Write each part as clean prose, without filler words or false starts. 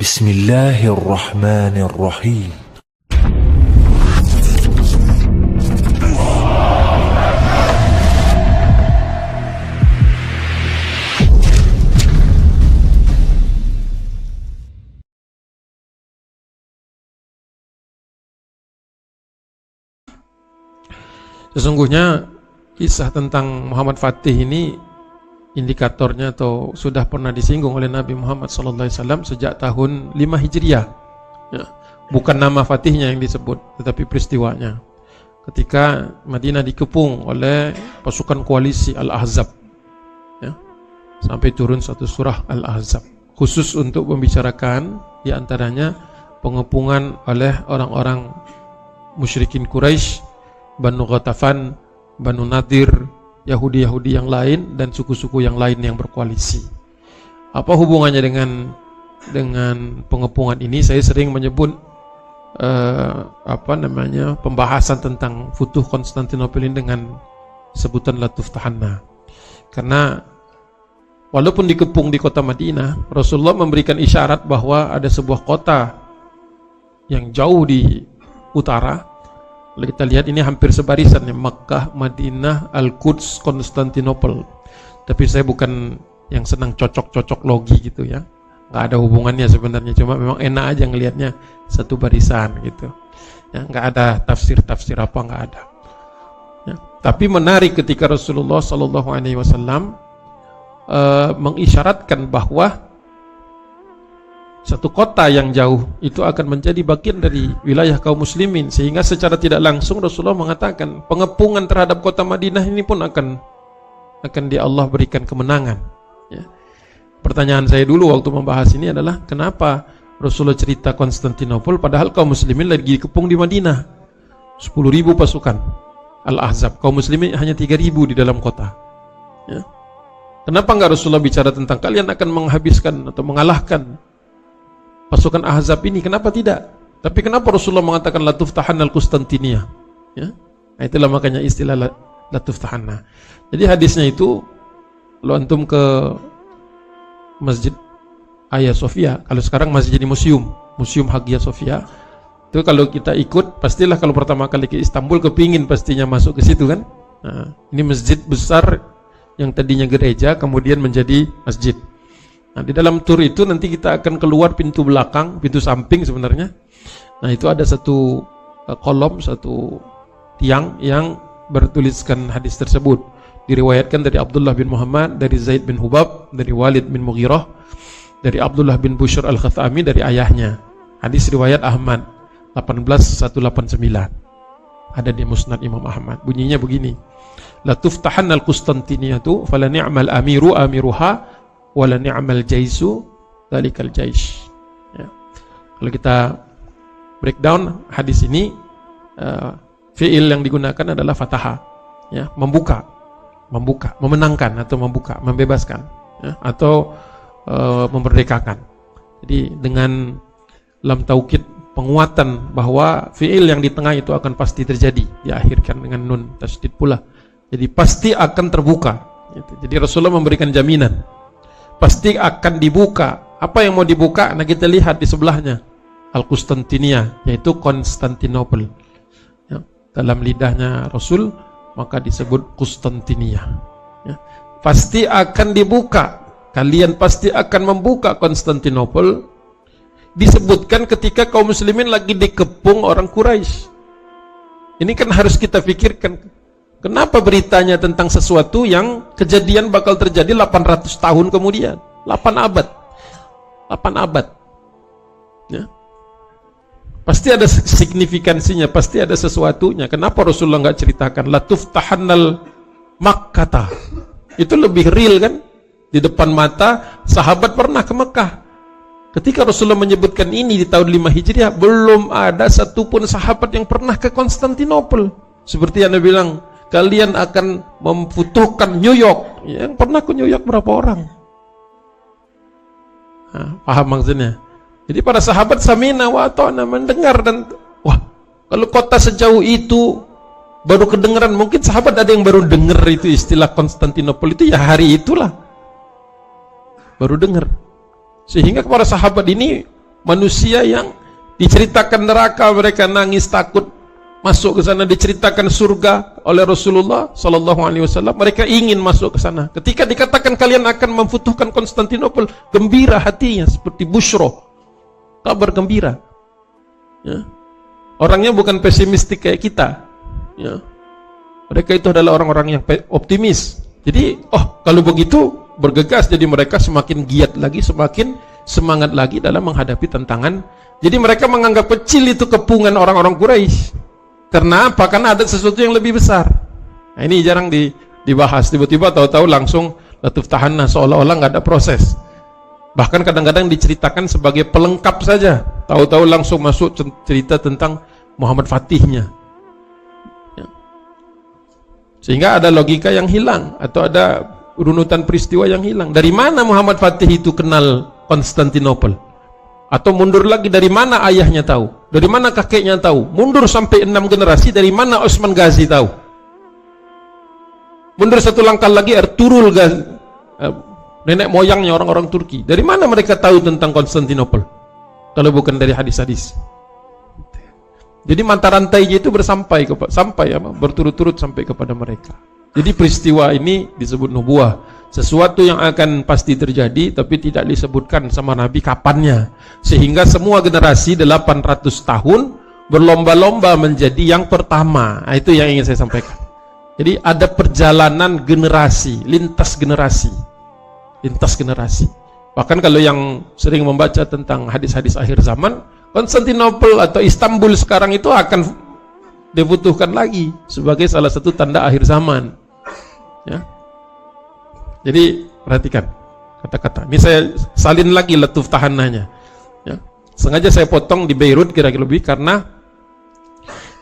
Bismillahirrahmanirrahim. Sesungguhnya kisah tentang Muhammad Fatih ini indikatornya atau sudah pernah disinggung oleh Nabi Muhammad SAW sejak tahun 5 Hijriah. Ya, bukan nama Fatihnya yang disebut, tetapi peristiwanya. Ketika Madinah dikepung oleh pasukan koalisi Al-Ahzab, ya, sampai turun satu surah Al-Ahzab khusus untuk membicarakan di antaranya pengepungan oleh orang-orang musyrikin Quraisy, Banu Ghatafan, Banu Nadir, Yahudi-Yahudi yang lain dan suku-suku yang lain yang berkoalisi. Apa hubungannya dengan pengepungan ini? Saya sering menyebut pembahasan tentang Futuh Konstantinopel ini dengan sebutan Latuftahanna. Karena walaupun dikepung di kota Madinah, Rasulullah memberikan isyarat bahwa ada sebuah kota yang jauh di utara. Kalau kita lihat ini hampir sebarisan ya, Makkah, Madinah, Al-Quds, Konstantinopel. Tapi saya bukan yang senang cocok-cocok logi gitu ya. Nggak ada hubungannya sebenarnya, cuma memang enak aja ngelihatnya satu barisan gitu. Ya, nggak ada tafsir-tafsir apa, nggak ada. Ya, tapi menarik ketika Rasulullah SAW mengisyaratkan bahwa satu kota yang jauh itu akan menjadi bagian dari wilayah kaum muslimin, sehingga secara tidak langsung Rasulullah mengatakan pengepungan terhadap kota Madinah ini pun akan di Allah berikan kemenangan. Ya. Pertanyaan saya dulu waktu membahas ini adalah kenapa Rasulullah cerita Konstantinopel padahal kaum muslimin lagi dikepung di Madinah, 10.000 pasukan Al-Ahzab, kaum muslimin hanya 3.000 di dalam kota. Ya. Kenapa enggak Rasulullah bicara tentang kalian akan menghabiskan atau mengalahkan pasukan Ahzab ini? Kenapa tidak? Tapi kenapa Rasulullah mengatakan Latuftahanna al-Qustantiniyah? Ya? Nah, itulah makanya istilah Latuftahanna. Jadi hadisnya itu, kalau antum ke Masjid Hagia Sophia, kalau sekarang masih jadi museum Hagia Sophia, itu kalau kita ikut, pastilah kalau pertama kali ke Istanbul kepingin pastinya masuk ke situ kan. Nah, ini masjid besar yang tadinya gereja kemudian menjadi masjid. Nah, di dalam tur itu nanti kita akan keluar pintu belakang, pintu samping sebenarnya. Nah, itu ada satu kolom, satu tiang yang bertuliskan hadis tersebut. Diriwayatkan dari Abdullah bin Muhammad, dari Zaid bin Hubab, dari Walid bin Mughirah, dari Abdullah bin Bushr al-Khathami, dari ayahnya. Hadis riwayat Ahmad 18189. Ada di Musnad Imam Ahmad. Bunyinya begini. Latuftahanna al-Qustantiniyatu fala ni'mal amiru amiruha wala ni'mal jaisu dalikal jais. Ya. Kalau kita breakdown hadis ini, fi'il yang digunakan adalah fataha, ya, membuka, memenangkan atau membuka, membebaskan, ya, atau memerdekakan. Jadi dengan lam taukid penguatan bahwa fi'il yang di tengah itu akan pasti terjadi, diakhirkan dengan nun tasydid pula. Jadi pasti akan terbuka. Gitu. Jadi Rasulullah memberikan jaminan pasti akan dibuka. Apa yang mau dibuka? Nah, kita lihat di sebelahnya Al-Qustantiniyah, yaitu Konstantinopel. Ya, dalam lidahnya Rasul maka disebut Qustantiniyah. Ya, pasti akan dibuka. Kalian pasti akan membuka Konstantinopel. Disebutkan ketika kaum muslimin lagi dikepung orang Quraisy. Ini kan harus kita pikirkan. Kenapa beritanya tentang sesuatu yang kejadian bakal terjadi 800 tahun kemudian, 8 abad. Ya. Pasti ada signifikansinya, pasti ada sesuatunya. Kenapa Rasulullah nggak ceritakan Latuftahannal Makkata? Itu lebih real kan? Di depan mata sahabat pernah ke Mekah. Ketika Rasulullah menyebutkan ini di tahun 5 Hijriah, belum ada satupun sahabat yang pernah ke Konstantinopel. Seperti yang Anda bilang, kalian akan membutuhkan New York. Yang pernah ke New York berapa orang? Nah, paham maksudnya? Jadi para sahabat samina wa ata'na, mendengar dan wah, kalau kota sejauh itu baru kedengaran, mungkin sahabat ada yang baru dengar itu istilah Konstantinopel itu ya hari itulah baru dengar. Sehingga para sahabat ini manusia yang diceritakan neraka mereka nangis takut, masuk ke sana. Diceritakan surga oleh Rasulullah sallallahu alaihi wasallam, mereka ingin masuk ke sana. Ketika dikatakan kalian akan memfutuhkan Konstantinopel, gembira hatinya seperti busyro, kabar gembira. Ya. Orangnya bukan pesimistik kayak kita. Ya. Mereka itu adalah orang-orang yang optimis. Jadi, kalau begitu bergegas, jadi mereka semakin giat lagi, semakin semangat lagi dalam menghadapi tantangan. Jadi mereka menganggap kecil itu kepungan orang-orang Quraisy. Karena apa? Karena ada sesuatu yang lebih besar. Nah, ini jarang dibahas. Tiba-tiba tahu-tahu langsung latuf tahanah, seolah-olah nggak ada proses. Bahkan kadang-kadang diceritakan sebagai pelengkap saja. Tahu-tahu langsung masuk cerita tentang Muhammad Fatihnya. Ya. Sehingga ada logika yang hilang, atau ada runutan peristiwa yang hilang. Dari mana Muhammad Fatih itu kenal Konstantinopel? Atau mundur lagi, dari mana ayahnya tahu? Dari mana kakeknya tahu? Mundur sampai 6 generasi, dari mana Osman Ghazi tahu? Mundur satu langkah lagi, Ertuğrul Ghazi, nenek moyangnya orang-orang Turki. Dari mana mereka tahu tentang Konstantinopel? Kalau bukan dari hadis-hadis. Jadi mata rantainya itu berturut-turut sampai kepada mereka. Jadi peristiwa ini disebut nubuah. Sesuatu yang akan pasti terjadi, tapi tidak disebutkan sama Nabi kapannya. Sehingga semua generasi 800 tahun berlomba-lomba menjadi yang pertama. Nah, itu yang ingin saya sampaikan. Jadi ada perjalanan generasi, lintas generasi. Lintas generasi. Bahkan kalau yang sering membaca tentang hadis-hadis akhir zaman, Konstantinopel atau Istanbul sekarang itu akan dibutuhkan lagi sebagai salah satu tanda akhir zaman. Ya. Jadi perhatikan kata-kata. Ini saya salin lagi latuf tahanahnya. Ya. Sengaja saya potong di Beirut kira-kira lebih karena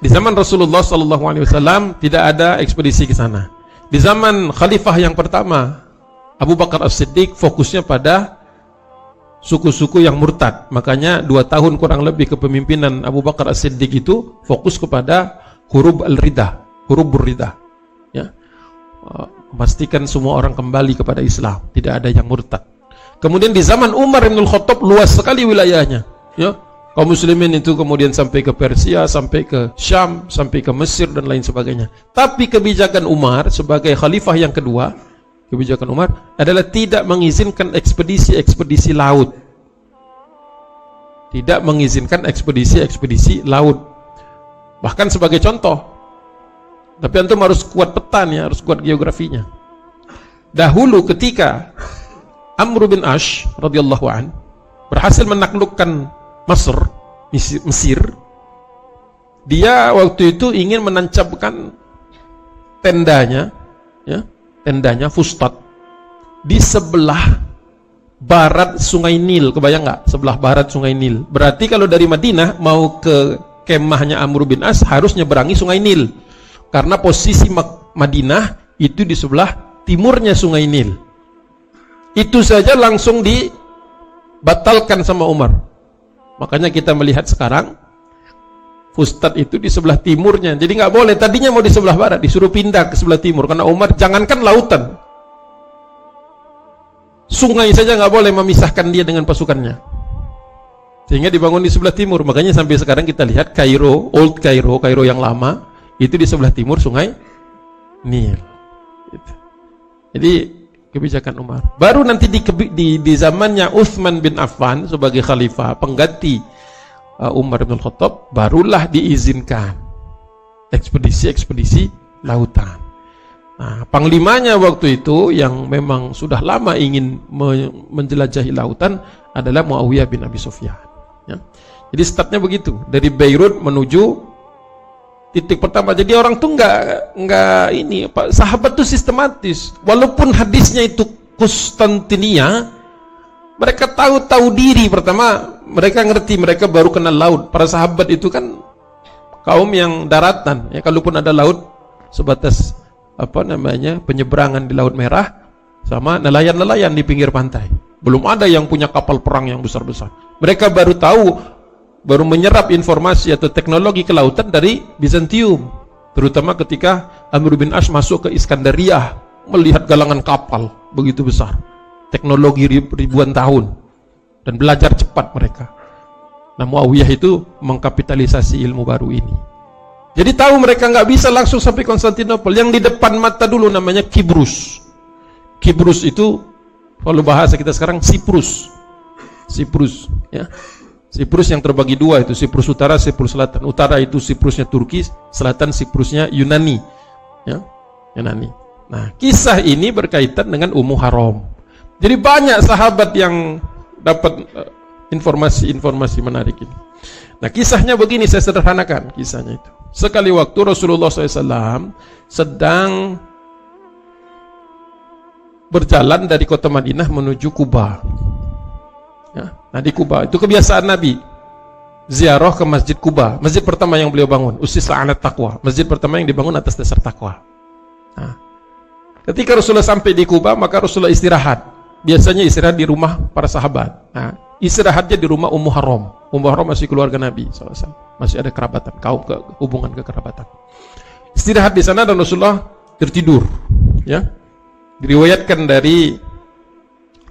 di zaman Rasulullah SAW tidak ada ekspedisi ke sana. Di zaman Khalifah yang pertama, Abu Bakar As-Siddiq, fokusnya pada suku-suku yang murtad. Makanya 2 tahun kurang lebih kepemimpinan Abu Bakar As-Siddiq itu fokus kepada hurub al-ridah, hurubur ridah. Ya. Memastikan semua orang kembali kepada Islam, tidak ada yang murtad. Kemudian di zaman Umar bin Khattab luas sekali wilayahnya. Ya. Kaum muslimin itu kemudian sampai ke Persia, sampai ke Syam, sampai ke Mesir dan lain sebagainya. Tapi kebijakan Umar sebagai khalifah yang kedua, kebijakan Umar adalah tidak mengizinkan ekspedisi-ekspedisi laut. Tidak mengizinkan ekspedisi-ekspedisi laut. Bahkan sebagai contoh, tapi antum harus kuat petanya, harus kuat geografinya. Dahulu ketika Amr bin Ash radhiyallahu an berhasil menaklukkan Mesir, dia waktu itu ingin menancapkan tendanya, ya, tendanya Fustat di sebelah barat Sungai Nil. Kebayang nggak? Sebelah barat Sungai Nil. Berarti kalau dari Madinah mau ke kemahnya Amr bin As harus nyeberangi Sungai Nil. Karena posisi Madinah itu di sebelah timurnya Sungai Nil. Itu saja langsung dibatalkan sama Umar. Makanya kita melihat sekarang Fustat itu di sebelah timurnya. Jadi nggak boleh. Tadinya mau di sebelah barat, disuruh pindah ke sebelah timur. Karena Umar, jangankan lautan, sungai saja nggak boleh memisahkan dia dengan pasukannya. Sehingga dibangun di sebelah timur. Makanya sampai sekarang kita lihat Kairo, Old Kairo, Kairo yang lama, itu di sebelah timur Sungai Nil. Jadi kebijakan Umar. Baru nanti di zamannya Utsman bin Affan sebagai khalifah pengganti Umar bin Khattab, barulah diizinkan ekspedisi-ekspedisi lautan. Nah, panglimanya waktu itu yang memang sudah lama ingin menjelajahi lautan adalah Muawiyah bin Abi Sufyan. Ya. Jadi startnya begitu, dari Beirut menuju titik pertama. Jadi orang tuh nggak ini, Pak, sahabat tuh sistematis. Walaupun hadisnya itu Konstantinia, mereka tahu diri. Pertama mereka ngerti, mereka baru kenal laut. Para sahabat itu kan kaum yang daratan, ya, kalaupun ada laut sebatas penyeberangan di Laut Merah sama nelayan-nelayan di pinggir pantai. Belum ada yang punya kapal perang yang besar-besar. Mereka baru menyerap informasi atau teknologi kelautan dari Bizantium, terutama ketika Amr bin Ash masuk ke Iskandariah, melihat galangan kapal begitu besar, teknologi ribuan tahun, dan belajar cepat mereka. Nah, Muawiyah itu mengkapitalisasi ilmu baru ini. Jadi tahu mereka nggak bisa langsung sampai Konstantinopel. Yang di depan mata dulu namanya Kibrus. Kibrus itu kalau bahasa kita sekarang Siprus. Siprus, ya. Siprus yang terbagi dua itu, Siprus Utara, Siprus Selatan. Utara itu Siprusnya Turki, selatan Siprusnya Yunani. Ya, Yunani. Nah, kisah ini berkaitan dengan Ummu Haram. Jadi banyak sahabat yang dapat informasi-informasi menarik ini. Nah, kisahnya begini, saya sederhanakan kisahnya itu. Sekali waktu Rasulullah SAW sedang berjalan dari kota Madinah menuju Kuba. Ya, nah di Kuba itu kebiasaan Nabi ziarah ke Masjid Kuba. Masjid pertama yang beliau bangun, usisna 'alat taqwa. Masjid pertama yang dibangun atas dasar takwa. Nah, ketika Rasulullah sampai di Kuba, maka Rasulullah istirahat. Biasanya istirahat di rumah para sahabat. Nah, istirahatnya di rumah Ummu Haram. Ummu Haram masih keluarga Nabi SAW. Masih ada kerabatan, hubungan kekerabatan. Istirahat di sana dan Rasulullah tertidur. Ya, diriwayatkan dari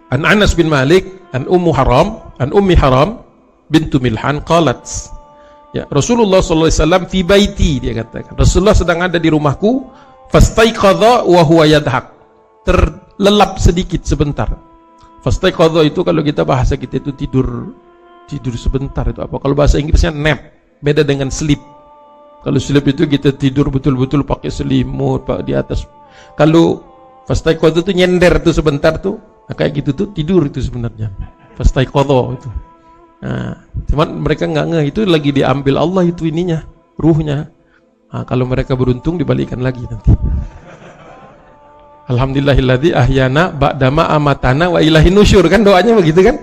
An Anas bin Malik, An Ummi Haram bintu Milhan qalat. Ya, Rasulullah SAW fi baiti, dia katakan. Rasulullah sedang ada di rumahku, fastaiqadha wa huwa yadhak. Terlelap sedikit sebentar. Fastaiqadha itu kalau kita bahasa kita itu tidur sebentar itu apa? Kalau bahasa Inggrisnya nap, beda dengan sleep. Kalau sleep itu kita tidur betul-betul pakai selimut pak di atas. Kalau fastaiqadha itu nyender tuh sebentar tuh. Nah, kayak gitu tuh tidur itu sebenarnya. Fastaiqadha itu. Nah, cuman mereka nggak ngeh itu lagi diambil Allah itu ininya, ruhnya. Nah, kalau mereka beruntung dibalikan lagi nanti. Alhamdulillahilladzi ahyana ba'dama amatana wa ilahin nusyur, kan doanya begitu kan?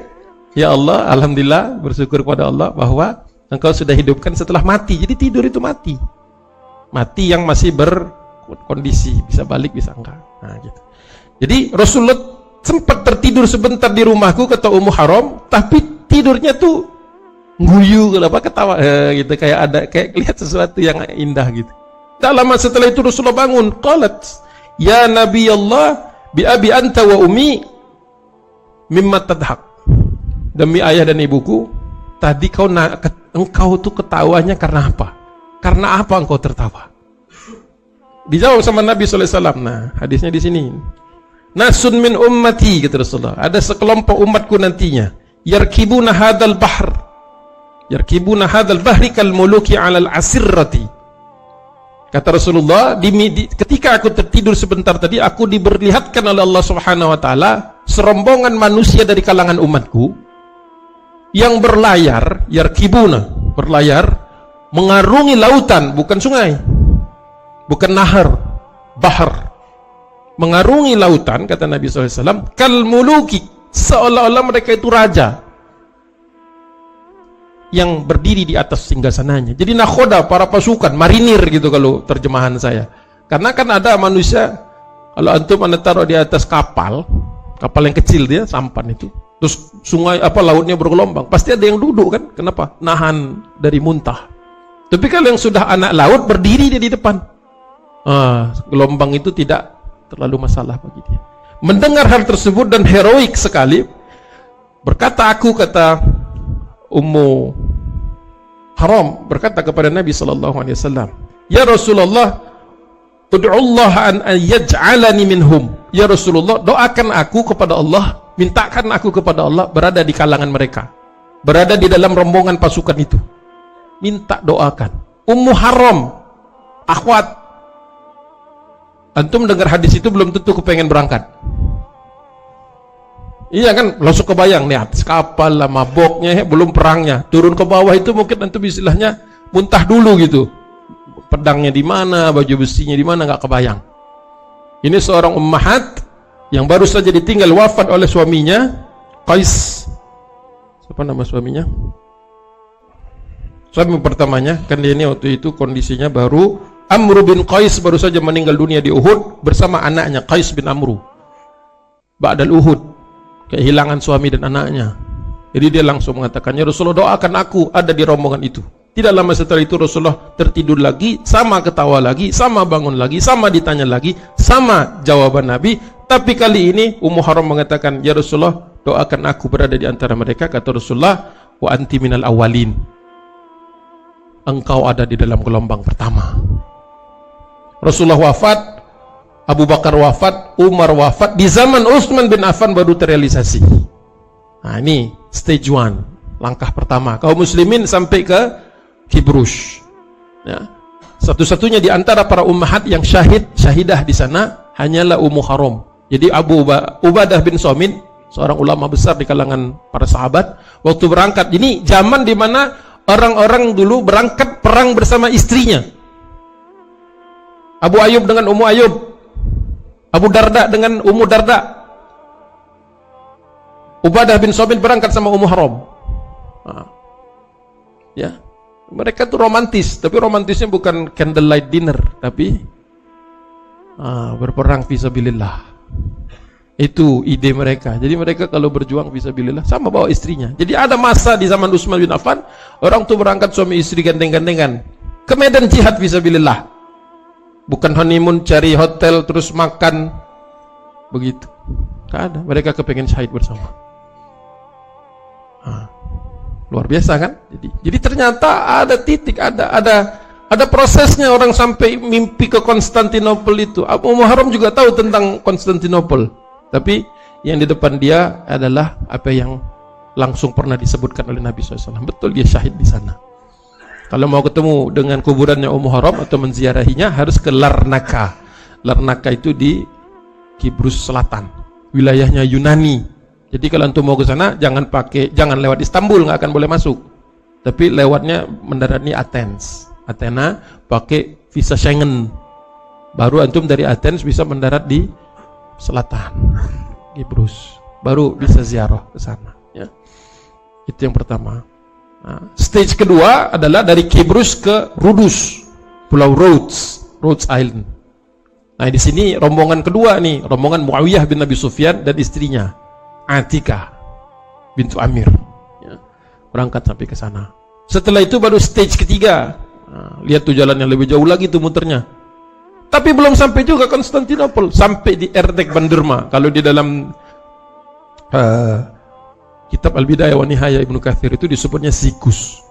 Ya Allah, alhamdulillah, bersyukur kepada Allah bahwa Engkau sudah hidupkan setelah mati. Jadi tidur itu mati. Mati yang masih berkondisi, bisa balik bisa enggak. Nah, gitu. Jadi Rasulullah sempat tertidur sebentar di rumahku kata Ummu Haram, tapi tidurnya tuh guyu apa ketawa gitu, kayak lihat sesuatu yang indah gitu. Tak lama setelah itu Rasulullah bangun, qalat ya Nabi Allah bi abi anta wa ummi mimma tadhak. Demi ayah dan ibuku, tadi engkau tuh ketawanya karena apa? Karena apa engkau tertawa? Dijawab sama Nabi SAW. Nah, hadisnya di sini. Nasun min ummati, kata Rasulullah. Ada sekelompok umatku nantinya. Yarkibuna hadal bahri kal muluki alal asirrati. Kata Rasulullah, ketika aku tertidur sebentar tadi, aku diperlihatkan oleh Allah Subhanahu wa taala serombongan manusia dari kalangan umatku yang berlayar, yarkibuna, berlayar mengarungi lautan, bukan sungai, bukan nahar, bahar, mengarungi lautan, kata Nabi SAW, kal muluki, seolah-olah mereka itu raja yang berdiri di atas singgasananya. Jadi nakhoda, para pasukan, marinir gitu kalau terjemahan saya. Karena kan ada manusia, kalau antum anda taruh di atas kapal yang kecil dia, sampan itu, terus sungai lautnya bergelombang, pasti ada yang duduk kan? Kenapa? Nahan dari muntah. Tapi kalau yang sudah anak laut, berdiri dia di depan. Gelombang itu tidak terlalu masalah bagi dia. Mendengar hal tersebut dan heroik sekali, berkata aku, kata Ummu Haram berkata kepada Nabi SAW, ya Rasulullah, ud'ullah an yaj'alani minhum. Ya Rasulullah, doakan aku kepada Allah, mintakan aku kepada Allah berada di kalangan mereka, berada di dalam rombongan pasukan itu. Minta doakan. Ummu Haram, akhwat, antum dengar hadis itu belum tentu kepengen berangkat. Iya kan, langsung kebayang nih atas kapal lah, maboknya, belum perangnya, turun ke bawah itu mungkin antum istilahnya muntah dulu gitu. Pedangnya di mana, baju besinya di mana, nggak kebayang. Ini seorang ummahat yang baru saja ditinggal wafat oleh suaminya, Qais. Siapa nama suaminya? Suami pertamanya, kan dia ini waktu itu kondisinya baru, Amru bin Qais baru saja meninggal dunia di Uhud bersama anaknya Qais bin Amru. Ba'dal Uhud, kehilangan suami dan anaknya. Jadi dia langsung mengatakan, ya Rasulullah, doakan aku ada di rombongan itu. Tidak lama setelah itu Rasulullah tertidur lagi, sama ketawa lagi, sama bangun lagi, sama ditanya lagi, sama jawaban Nabi. Tapi kali ini Ummu Haram mengatakan, ya Rasulullah, doakan aku berada di antara mereka. Kata Rasulullah, wa anti minal awalin. Engkau ada di dalam gelombang pertama. Rasulullah wafat, Abu Bakar wafat, Umar wafat, di zaman Utsman bin Affan baru terrealisasi. Nah, ini stage 1, langkah pertama. Kaum muslimin sampai ke Kibrush. Ya. Satu-satunya di antara para ummahat yang syahidah di sana hanyalah Ummu Haram. Jadi Abu Ubadah bin Samit, seorang ulama besar di kalangan para sahabat, waktu berangkat, ini zaman di mana orang-orang dulu berangkat perang bersama istrinya. Abu Ayyub dengan Ummu Ayyub, Abu Darda dengan Ummu Darda. Ubadah bin Samit berangkat sama Ummu Haram. Nah, ya, mereka tuh romantis, tapi romantisnya bukan candlelight dinner, tapi berperang fisabilillah. Itu ide mereka. Jadi mereka kalau berjuang fisabilillah sama bawa istrinya. Jadi ada masa di zaman Utsman bin Affan, orang tuh berangkat suami istri gandeng-gandengan ke medan jihad fisabilillah. Bukan honeymoon cari hotel terus makan begitu. Tidak ada. Mereka kepengen syahid bersama. Luar biasa kan? Jadi ternyata ada titik, ada prosesnya orang sampai mimpi ke Konstantinopel itu. Abu Muharram juga tahu tentang Konstantinopel, tapi yang di depan dia adalah apa yang langsung pernah disebutkan oleh Nabi SAW. Betul, dia syahid di sana. Kalau mau ketemu dengan kuburannya Ummu Haram atau menziarahinya harus ke Larnaca. Larnaca itu di Kibrus Selatan, wilayahnya Yunani. Jadi kalau antum mau ke sana jangan lewat Istanbul, nggak akan boleh masuk. Tapi lewatnya mendarat di Athena, pakai visa Schengen. Baru antum dari Athens bisa mendarat di selatan, Kibrus. Baru bisa ziarah ke sana, ya. Itu yang pertama. Nah, stage kedua adalah dari Kibrus ke Rhodes, Pulau Rhodes Island. Nah, di sini rombongan kedua nih, rombongan Muawiyah bin Abi Sufyan dan istrinya Atika bintu Amir, ya, berangkat sampai ke sana. Setelah itu baru stage ketiga. Nah, lihat tuh jalan yang lebih jauh lagi tuh muternya. Tapi belum sampai juga Konstantinopel, sampai di Erdek Banderma. Kalau di dalam kitab Al-Bidayah wa Nihayah Ibnu Katsir itu disebutnya Zikus,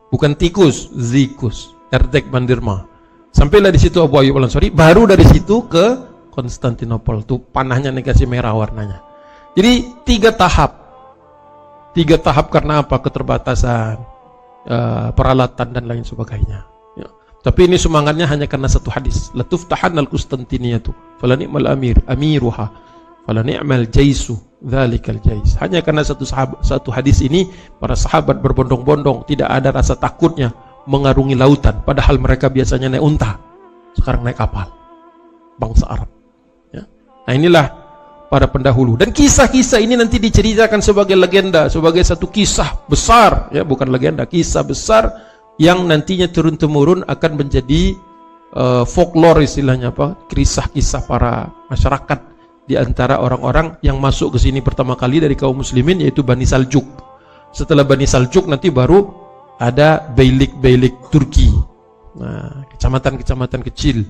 bukan tikus, Zikus, Erdek Banderma. Sampailah di situ Abu Ayyub Al-Ansari, baru dari situ ke Konstantinopel. Tuh panahnya dikasih merah warnanya. Jadi tiga tahap karena apa? Keterbatasan peralatan dan lain sebagainya, ya. Tapi ini semangatnya hanya karena satu hadis, latuftahan al-Qustantiniyatu fala ni'mal amiruha fala ni'mal jaisu dzalikal jais. Hanya karena satu hadis ini para sahabat berbondong-bondong, tidak ada rasa takutnya mengarungi lautan, padahal mereka biasanya naik unta, sekarang naik kapal, bangsa Arab, ya. Nah, inilah para pendahulu, dan kisah-kisah ini nanti diceritakan sebagai legenda, sebagai satu kisah besar, ya, bukan legenda, kisah besar yang nantinya turun-temurun akan menjadi folklore, istilahnya apa, kisah-kisah para masyarakat di antara orang-orang yang masuk ke sini pertama kali dari kaum muslimin, yaitu Bani Saljuk. Setelah Bani Saljuk nanti baru ada beylik-beylik Turki, nah, kecamatan-kecamatan kecil,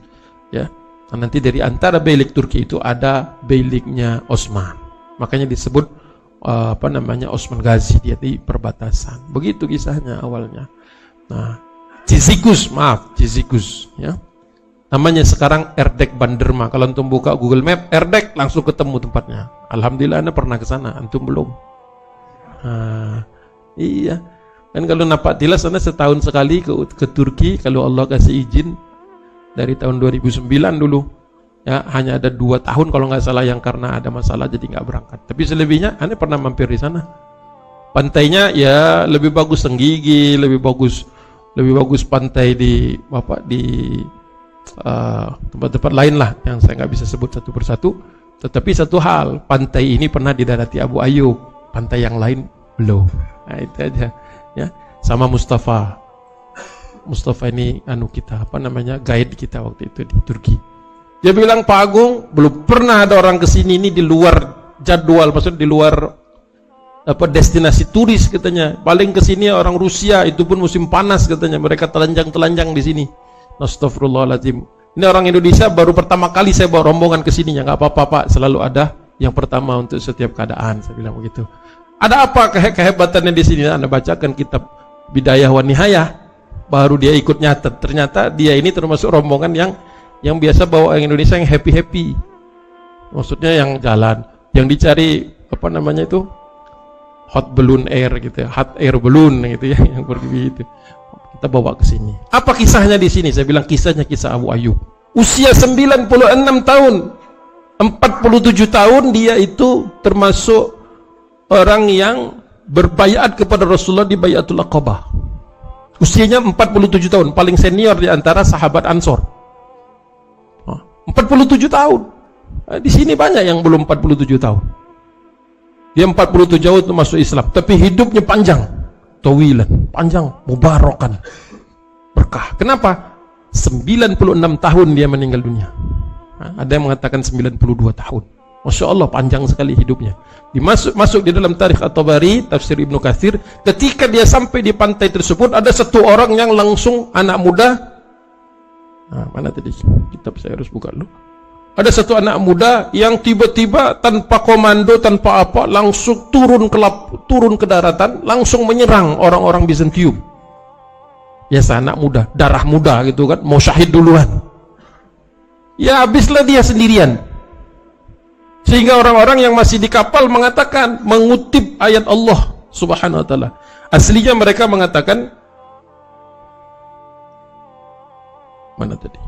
ya. Nah, nanti dari antara beylik Turki itu ada beyliknya Osman, makanya disebut Osman Ghazi, dia di perbatasan. Begitu kisahnya awalnya. Nah, Cizikus, ya. Namanya sekarang Erdek Banderma. Kalau antum buka Google Map Erdek, langsung ketemu tempatnya. Alhamdulillah Anda pernah ke sana, antum belum? Iya. Dan kalau napak tilas Anda setahun sekali ke Turki kalau Allah kasih izin. Dari tahun 2009 dulu, ya, hanya ada 2 tahun kalau nggak salah yang karena ada masalah jadi nggak berangkat. Tapi selebihnya Anda pernah mampir di sana. Pantainya ya lebih bagus Tenggigi, lebih bagus pantai di tempat-tempat lain lah yang saya nggak bisa sebut satu persatu. Tetapi satu hal, pantai ini pernah didarati Abu Ayyub, pantai yang lain belum. Nah, itu aja, ya. Sama Mustafa ini kita, guide kita waktu itu di Turki. Dia bilang, Pak Agung, belum pernah ada orang kesini ini di luar jadwal, maksudnya di luar destinasi turis katanya. Paling kesini orang Rusia, itu pun musim panas katanya. Mereka telanjang di sini. Astagfirullahaladzim. Ini orang Indonesia baru pertama kali saya bawa rombongan kesininya. Nggak apa-apa Pak, selalu ada yang pertama untuk setiap keadaan, saya bilang begitu. Ada apa kehebatannya di sini? Anda bacakan kitab Bidayah wa Nihayah, baru dia ikut nyatet. Ternyata dia ini termasuk rombongan yang biasa bawa orang Indonesia yang happy. Maksudnya yang jalan, yang dicari apa namanya itu, hot balloon air gitu ya, hot air balloon gitu ya, yang pergi itu. Kita bawa ke sini. Apa kisahnya di sini? Saya bilang kisahnya kisah Abu Ayyub. Usia 96 tahun, 47 tahun dia itu termasuk orang yang berbaiat kepada Rasulullah di Baiatul Aqabah. Usianya 47 tahun, paling senior di antara sahabat Ansor. 47 tahun. Di sini banyak yang belum 47 tahun. Dia 47 tahun itu masuk Islam, tapi hidupnya panjang, tawilan, panjang, mubarakan, berkah. Kenapa? 96 tahun dia meninggal dunia. Ada yang mengatakan 92 tahun. Masya Allah, panjang sekali hidupnya. Masuk di dalam Tarikh At-Tabari, tafsir Ibnu Katsir, ketika dia sampai di pantai tersebut, ada satu orang yang langsung anak muda. Mana tadi? Kitab saya harus buka dulu. Ada satu anak muda yang tiba-tiba tanpa komando, tanpa apa, langsung turun ke daratan, langsung menyerang orang-orang Bizantium. Biasa anak muda, darah muda gitu kan, mau syahid duluan. Ya habislah dia sendirian. Sehingga orang-orang yang masih di kapal mengatakan, mengutip ayat Allah Subhanahu wa taala. Aslinya mereka mengatakan, mana tadi?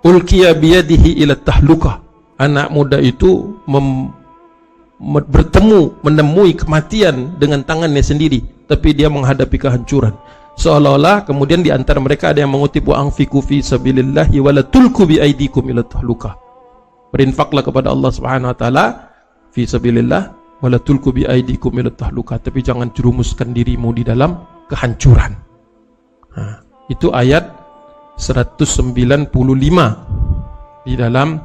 Ulqiya biyadihi ila tahlukah. Anak muda itu menemui kematian dengan tangannya sendiri, tapi dia menghadapi kehancuran. Seolah-olah kemudian di antara mereka ada yang mengutip wa anfiqu fi sabilillahi wa la tulqu bi aydikum ila tahlukah. Berinfaklah kepada Allah Subhanahu wa taala fi sabilillah wa la tulqu bi aydikum ila tahlukah, tapi jangan jerumuskan dirimu di dalam kehancuran. Itu ayat 195 di dalam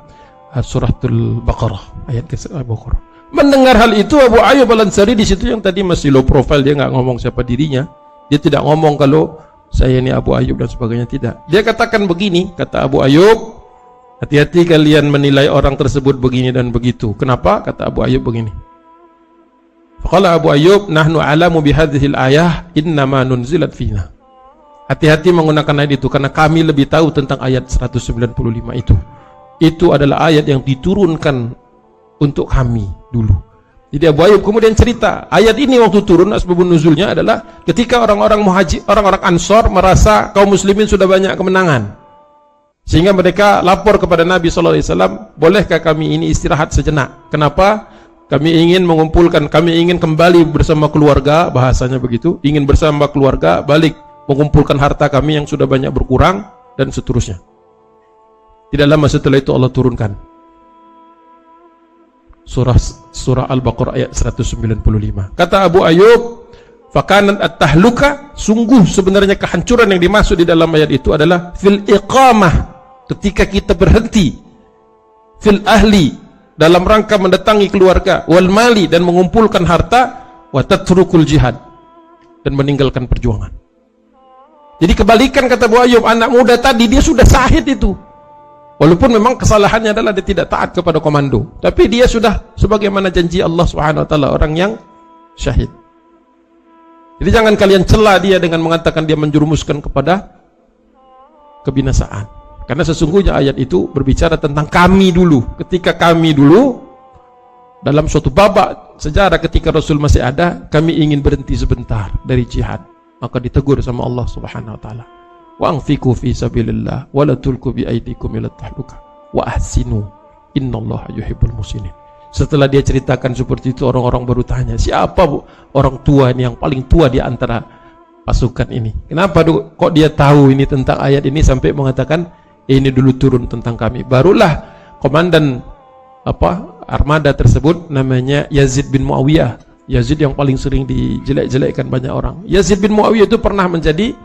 suratul Baqarah, ayat ke-Baqarah. Mendengar hal itu, Abu Ayyub Al-Ansari di situ yang tadi masih low profile, dia nggak ngomong siapa dirinya. Dia tidak ngomong kalau saya ini Abu Ayyub dan sebagainya, tidak. Dia katakan begini, kata Abu Ayyub, hati-hati kalian menilai orang tersebut begini dan begitu. Kenapa? Kata Abu Ayyub begini. Faqala Abu Ayyub, nahnu alamu bihadhil ayah innama nunzilat fina. Hati-hati menggunakan ayat itu, karena kami lebih tahu tentang ayat 195 itu. Itu adalah ayat yang diturunkan untuk kami dulu. Jadi Abu Ayyub kemudian cerita, ayat ini waktu turun, asbabun nuzulnya adalah ketika orang-orang muhajir, orang-orang Ansor merasa kaum muslimin sudah banyak kemenangan. Sehingga mereka lapor kepada Nabi SAW, bolehkah kami ini istirahat sejenak? Kenapa? Kami ingin mengumpulkan, kami ingin kembali bersama keluarga, bahasanya begitu, ingin bersama keluarga, balik mengumpulkan harta kami yang sudah banyak berkurang, dan seterusnya. Tidak lama setelah itu Allah turunkan surah Al-Baqarah ayat 195. Kata Abu Ayyub, fakanat at-tahluka, sungguh sebenarnya kehancuran yang dimaksud di dalam ayat itu adalah fil iqamah, ketika kita berhenti, fil ahli, dalam rangka mendatangi keluarga, wal mali, dan mengumpulkan harta, wa tatrukul jihad, dan meninggalkan perjuangan. Jadi kebalikan kata Abu Ayyub, anak muda tadi dia sudah syahid itu. Walaupun memang kesalahannya adalah dia tidak taat kepada komando, tapi dia sudah sebagaimana janji Allah Subhanahu wa taala, orang yang syahid. Jadi jangan kalian cela dia dengan mengatakan dia menjerumuskan kepada kebinasaan. Karena sesungguhnya ayat itu berbicara tentang kami dulu. Ketika kami dulu dalam suatu babak sejarah ketika Rasul masih ada, kami ingin berhenti sebentar dari jihad, maka ditegur sama Allah Subhanahu wa taala. Wa anfiqu fi sabilillah wa la tulqu bi aydikum ila tahluka wa ahsinu innallaha yuhibbul muhsinin. Setelah dia ceritakan seperti itu, orang-orang baru tanya, siapa orang tua ini yang paling tua di antara pasukan ini? Kenapa kok dia tahu ini tentang ayat ini sampai mengatakan ini dulu turun tentang kami? Barulah komandan armada tersebut namanya Yazid bin Muawiyah. Yazid yang paling sering dijelek-jelekkan banyak orang. Yazid bin Muawiyah itu pernah menjadi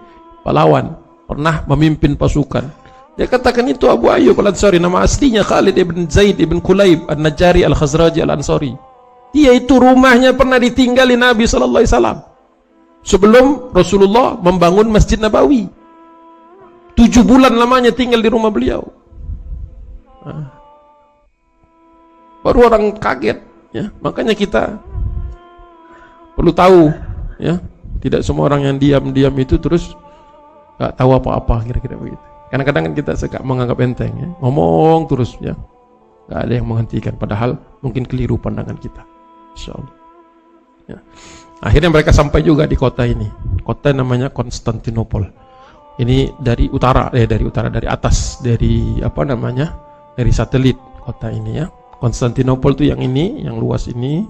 pahlawan, pernah memimpin pasukan. Dia katakan itu Abu Ayyub Al-Ansari, nama aslinya Khalid ibn Zaid ibn Kulayb An-Najjari Al-Khazraji Al-Ansari. Dia itu rumahnya pernah ditinggali Nabi sallallahu alaihi wasallam sebelum Rasulullah membangun Masjid Nabawi. 7 bulan lamanya tinggal di rumah beliau. Baru orang kaget ya. Makanya kita perlu tahu, ya. Tidak semua orang yang diam-diam itu terus nggak tahu apa-apa, kira-kira begitu. Kadang-kadang kan kita suka menganggap enteng, ya. Ngomong terus, ya, nggak ada yang menghentikan. Padahal mungkin keliru pandangan kita. Insyaallah. Ya. Akhirnya mereka sampai juga di kota ini. Kota namanya Konstantinopel. Ini dari utara, dari atas, dari apa namanya, dari satelit kota ini, ya. Konstantinopel itu yang ini, yang luas ini.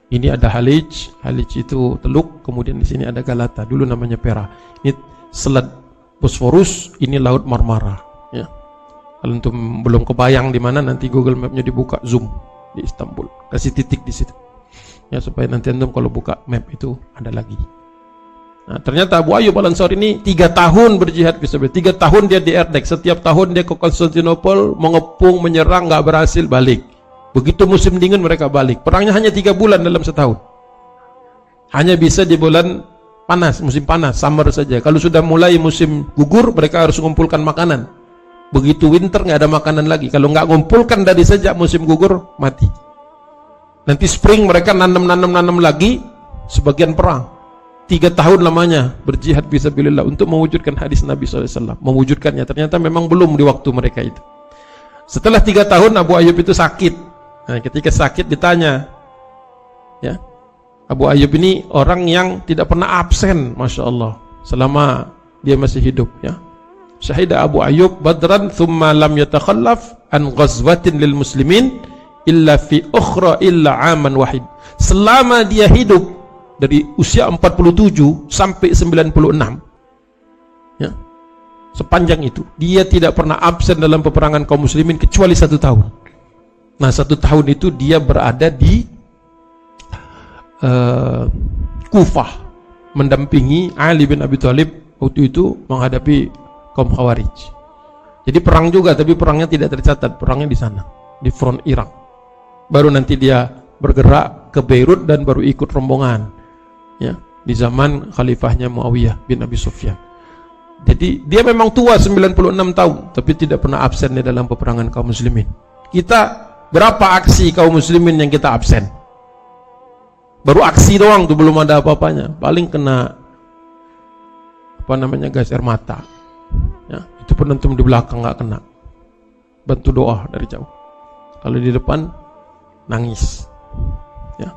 Ini ada Halij itu teluk, kemudian di sini ada Galata, dulu namanya Pera. Ini Selat Bosforus, ini Laut Marmara, ya. Kalau antum belum kebayang di mana, nanti Google Map-nya dibuka, zoom di Istanbul, kasih titik di situ, ya, supaya nanti antum kalau buka map itu ada lagi. Nah, ternyata Abu Ayyub Al-Ansari ini 3 tahun berjihad fisabilillah. 3 tahun dia di Erdek, setiap tahun dia ke Konstantinopel, mengepung, menyerang, nggak berhasil, balik. Begitu musim dingin mereka balik. Perangnya hanya 3 bulan dalam setahun. Hanya bisa di bulan panas, musim panas, summer saja. Kalau sudah mulai musim gugur, mereka harus mengumpulkan makanan. Begitu winter nggak ada makanan lagi. Kalau nggak mengumpulkan dari sejak musim gugur, mati. Nanti spring mereka nanam lagi, sebagian perang. 3 tahun lamanya berjihad fisabilillah untuk mewujudkan hadis Nabi SAW. Mewujudkannya, ternyata memang belum di waktu mereka itu. Setelah 3 tahun Abu Ayyub itu sakit. Nah, ketika sakit ditanya, ya, Abu Ayyub ini orang yang tidak pernah absen, masya Allah, selama dia masih hidup, ya. Syahida Abu Ayyub badran thumma lam yatakhallaf an ghazwatin lil muslimin illa fi ukhra illa aman wahid. Selama dia hidup dari usia 47 sampai 96, ya, sepanjang itu dia tidak pernah absen dalam peperangan kaum muslimin kecuali 1 tahun. Nah, 1 tahun itu dia berada di Kufah, mendampingi Ali bin Abi Thalib waktu itu menghadapi kaum Khawarij. Jadi perang juga, tapi perangnya tidak tercatat, perangnya di sana, di front Irak. Baru nanti dia bergerak ke Beirut dan baru ikut rombongan, ya, di zaman khalifahnya Muawiyah bin Abi Sufyan. Jadi dia memang tua 96 tahun, tapi tidak pernah absen di dalam peperangan kaum muslimin. Kita berapa aksi kaum muslimin yang kita absen? Baru aksi doang tuh, belum ada apa-apanya. Paling kena apa namanya, gas air mata, ya, itu pun antum di belakang nggak kena, bantu doa dari jauh. Kalau di depan nangis, ya.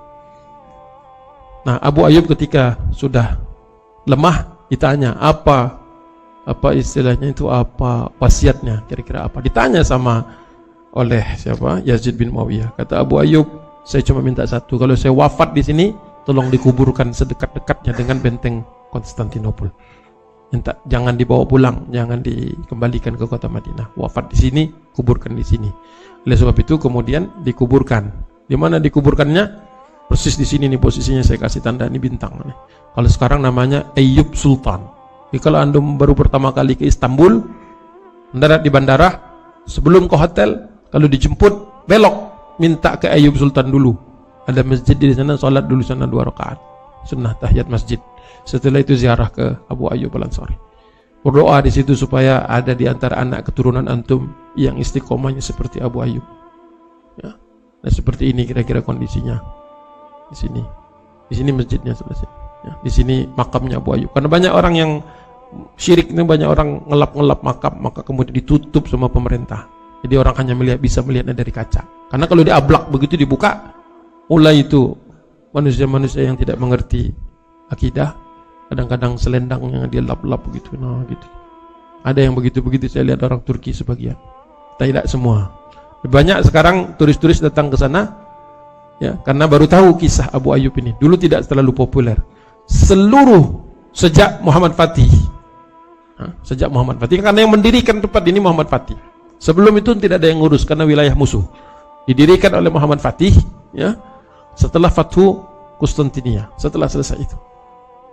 Nah, Abu Ayyub ketika sudah lemah ditanya apa istilahnya itu, apa wasiatnya, kira-kira apa, ditanya sama oleh siapa? Yazid bin Muawiyah. Kata Abu Ayyub, saya cuma minta satu, kalau saya wafat di sini, tolong dikuburkan sedekat-dekatnya dengan benteng Konstantinopel. Minta jangan dibawa pulang, jangan dikembalikan ke kota Madinah. Wafat di sini, kuburkan di sini. Oleh sebab itu kemudian dikuburkan. Di mana dikuburkannya? Persis di sini nih posisinya, saya kasih tanda ini bintang nih. Kalau sekarang namanya Ayyub Sultan. Jadi kalau Anda baru pertama kali ke Istanbul, mendarat di bandara, sebelum ke hotel, kalau dijemput belok, minta ke Ayyub Sultan dulu. Ada masjid di sana, salat dulu sana 2 rakaat. Sunnah tahiyat masjid. Setelah itu ziarah ke Abu Ayyub Al-Ansari. Berdoa di situ supaya ada di antara anak keturunan antum yang istiqomahnya seperti Abu Ayyub. Ya. Nah, seperti ini kira-kira kondisinya. Di sini. Di sini masjidnya sebelah sini. Ya. Di sini makamnya Abu Ayyub. Karena banyak orang yang syirik itu, banyak orang ngelap-ngelap makam, maka kemudian ditutup sama pemerintah. Jadi orang hanya bisa melihatnya dari kaca. Karena kalau diablak begitu dibuka, mulai itu manusia-manusia yang tidak mengerti akidah, kadang-kadang selendang yang dia lap-lap begitu, nah gitu. Ada yang begitu-begitu, saya lihat orang Turki sebagian. Tidak semua. Banyak sekarang turis-turis datang ke sana, ya, karena baru tahu kisah Abu Ayyub ini. Dulu tidak terlalu populer. Sejak Muhammad Fatih. Sejak Muhammad Fatih, karena yang mendirikan tempat ini Muhammad Fatih. Sebelum itu tidak ada yang ngurus karena wilayah musuh. Didirikan oleh Muhammad Fatih, ya, setelah Fathu Konstantinia, setelah selesai itu.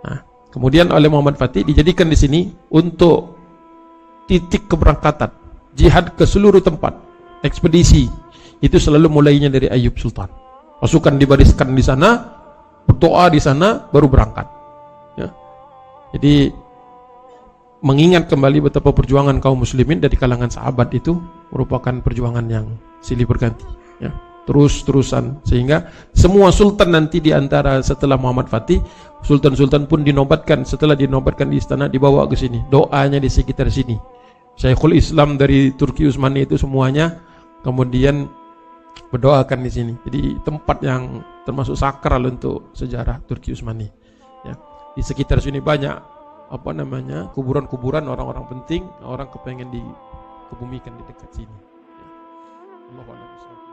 Nah, kemudian oleh Muhammad Fatih dijadikan di sini untuk titik keberangkatan jihad ke seluruh tempat. Ekspedisi itu selalu mulainya dari Ayyub Sultan. Pasukan dibariskan di sana, berdoa di sana, baru berangkat. Ya. Jadi mengingat kembali betapa perjuangan kaum muslimin dari kalangan sahabat itu merupakan perjuangan yang silih berganti, ya. terus-terusan, sehingga semua sultan nanti di antara setelah Muhammad Fatih, sultan-sultan pun dinobatkan, setelah dinobatkan di istana dibawa ke sini, doanya di sekitar sini. Syekhul Islam dari Turki Utsmani itu semuanya kemudian berdoakan di sini. Jadi tempat yang termasuk sakral untuk sejarah Turki Utsmani. Ya. Di sekitar sini banyak kuburan-kuburan orang-orang penting, orang kepengen dikebumikan di dekat sini. Ya. Allahu a'lam.